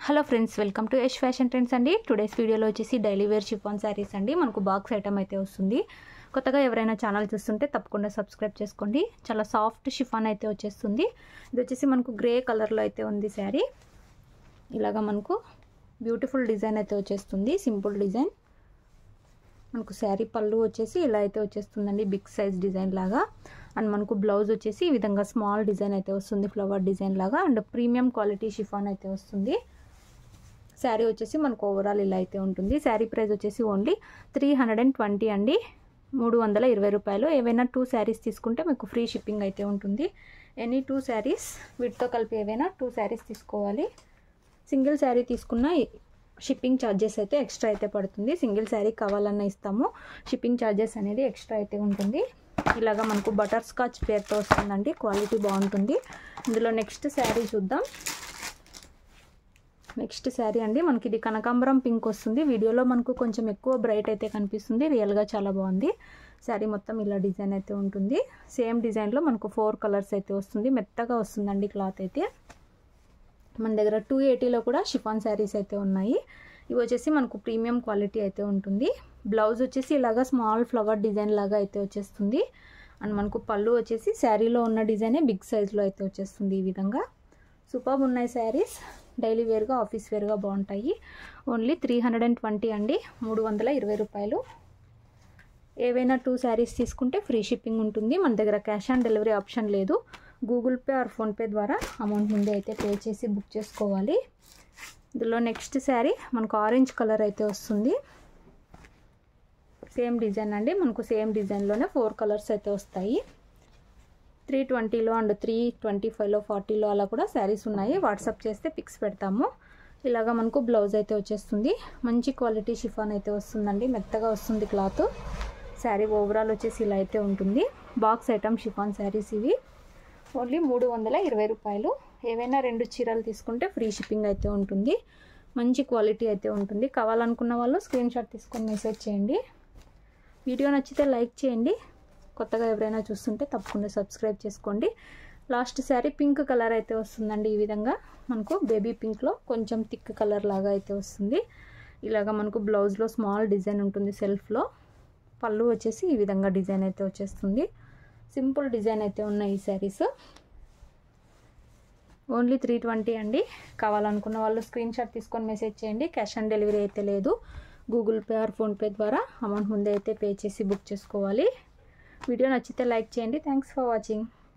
Hello friends, welcome to Yash fashion trends అండి. Today's వీడియోలో వచ్చేసి డైలీ వేర్ షిఫాన్ శారీస్ అండి. మనకు బాక్స్ ఐటమ్ అయితే వస్తుంది. కొత్తగా ఎవరైనా ఛానల్ చూస్తుంటే తప్పకుండా సబ్స్క్రైబ్ చేసుకోండి. చాలా సాఫ్ట్ షిఫాన్ అయితే వచ్చేస్తుంది. ఇది వచ్చేసి మనకు గ్రే కలర్లో అయితే ఉంది శారీ. ఇలాగా మనకు బ్యూటిఫుల్ డిజైన్ అయితే వచ్చేస్తుంది, సింపుల్ డిజైన్. మనకు శారీ పళ్ళు వచ్చేసి ఇలా అయితే వచ్చేస్తుందండి, బిగ్ సైజ్ డిజైన్ లాగా. అండ్ మనకు బ్లౌజ్ వచ్చేసి ఈ విధంగా స్మాల్ డిజైన్ అయితే వస్తుంది, ఫ్లవర్ డిజైన్ లాగా. అండ్ ప్రీమియం క్వాలిటీ షిఫాన్ అయితే వస్తుంది. శారీ వచ్చేసి మనకు ఓవరాల్ ఇలా అయితే ఉంటుంది. శారీ ప్రైస్ వచ్చేసి ఓన్లీ 320 అండి, 320 రూపాయలు. ఏవైనా 2 శారీస్ తీసుకుంటే మీకు ఫ్రీ షిప్పింగ్ అయితే ఉంటుంది. ఎనీ 2 శారీస్ వీటితో కలిపి ఏవైనా 2 శారీస్ తీసుకోవాలి. సింగిల్ శారీ తీసుకున్న షిప్పింగ్ ఛార్జెస్ అయితే ఎక్స్ట్రా అయితే పడుతుంది. సింగిల్ శారీ కావాలన్నా ఇస్తాము, షిప్పింగ్ ఛార్జెస్ అనేది ఎక్స్ట్రా అయితే ఉంటుంది. ఇలాగా మనకు బటర్ స్కాచ్ పేరుతో వస్తుందండి, క్వాలిటీ బాగుంటుంది. ఇందులో నెక్స్ట్ శారీ చూద్దాం. నెక్స్ట్ శారీ అండి, మనకి ఇది కనకాంబరం పింక్ వస్తుంది. వీడియోలో మనకు కొంచెం ఎక్కువ బ్రైట్ అయితే కనిపిస్తుంది, రియల్గా చాలా బాగుంది. శారీ మొత్తం ఇలా డిజైన్ అయితే ఉంటుంది. సేమ్ డిజైన్లో మనకు 4 కలర్స్ అయితే వస్తుంది. మెత్తగా వస్తుందండి క్లాత్ అయితే. మన దగ్గర 280లో కూడా షిఫాన్ శారీస్ అయితే ఉన్నాయి. ఇవి వచ్చేసి మనకు ప్రీమియం క్వాలిటీ అయితే ఉంటుంది. బ్లౌజ్ వచ్చేసి ఇలాగా స్మాల్ ఫ్లవర్ డిజైన్ లాగా అయితే వచ్చేస్తుంది. అండ్ మనకు పళ్ళు వచ్చేసి శారీలో ఉన్న డిజైనే బిగ్ సైజ్లో అయితే వచ్చేస్తుంది. ఈ విధంగా సూపర్బ్ ఉన్నాయి శారీస్. డైలీ వేర్గా, ఆఫీస్ వేర్గా బాగుంటాయి. ఓన్లీ 320 అండి, 320 రూపాయలు. ఏవైనా 2 శారీస్ తీసుకుంటే ఫ్రీ షిప్పింగ్ ఉంటుంది. మన దగ్గర క్యాష్ ఆన్ డెలివరీ ఆప్షన్ లేదు. గూగుల్ పే ఆర్ ఫోన్పే ద్వారా అమౌంట్ ముందే అయితే పే చేసి బుక్ చేసుకోవాలి. ఇందులో నెక్స్ట్ శారీ మనకు ఆరెంజ్ కలర్ అయితే వస్తుంది. సేమ్ డిజైన్ అండి, మనకు సేమ్ డిజైన్లోనే 4 కలర్స్ అయితే వస్తాయి. 320లో అండ్ 325లో 40లో అలా కూడా శారీస్ ఉన్నాయి. వాట్సాప్ చేస్తే పిక్స్ పెడతాము. ఇలాగా మనకు బ్లౌజ్ అయితే వచ్చేస్తుంది. మంచి క్వాలిటీ షిఫాన్ అయితే వస్తుందండి, మెత్తగా వస్తుంది క్లాత్. శారీ ఓవరాల్ వచ్చేసి ఇలా అయితే ఉంటుంది. బాక్స్ ఐటమ్ షిఫాన్ శారీస్ ఇవి. ఓన్లీ 320 రూపాయలు. ఏవైనా 2 చీరలు తీసుకుంటే ఫ్రీ షిప్పింగ్ అయితే ఉంటుంది. మంచి క్వాలిటీ అయితే ఉంటుంది. కావాలనుకున్న వాళ్ళు స్క్రీన్ షాట్ తీసుకొని మెసేజ్ చేయండి. వీడియో నచ్చితే లైక్ చేయండి. కొత్తగా ఎవరైనా చూస్తుంటే తప్పకుండా సబ్స్క్రైబ్ చేసుకోండి. లాస్ట్ శారీ పింక్ కలర్ అయితే వస్తుందండి. ఈ విధంగా మనకు బేబీ పింక్లో కొంచెం థిక్ కలర్ లాగా అయితే వస్తుంది. ఇలాగా మనకు బ్లౌజ్లో స్మాల్ డిజైన్ ఉంటుంది సెల్ఫ్లో. పళ్ళు వచ్చేసి ఈ విధంగా డిజైన్ అయితే వచ్చేస్తుంది. సింపుల్ డిజైన్ అయితే ఉన్నాయి ఈ శారీస్. ఓన్లీ 320 అండి. కావాలనుకున్న వాళ్ళు స్క్రీన్ షాట్ తీసుకొని మెసేజ్ చేయండి. క్యాష్ ఆన్ డెలివరీ అయితే లేదు. గూగుల్ పే ఆర్ ఫోన్పే ద్వారా అమౌంట్ ముందే అయితే పే చేసి బుక్ చేసుకోవాలి. వీడియో నచ్చితే లైక్ చేయండి. Thanks for watching.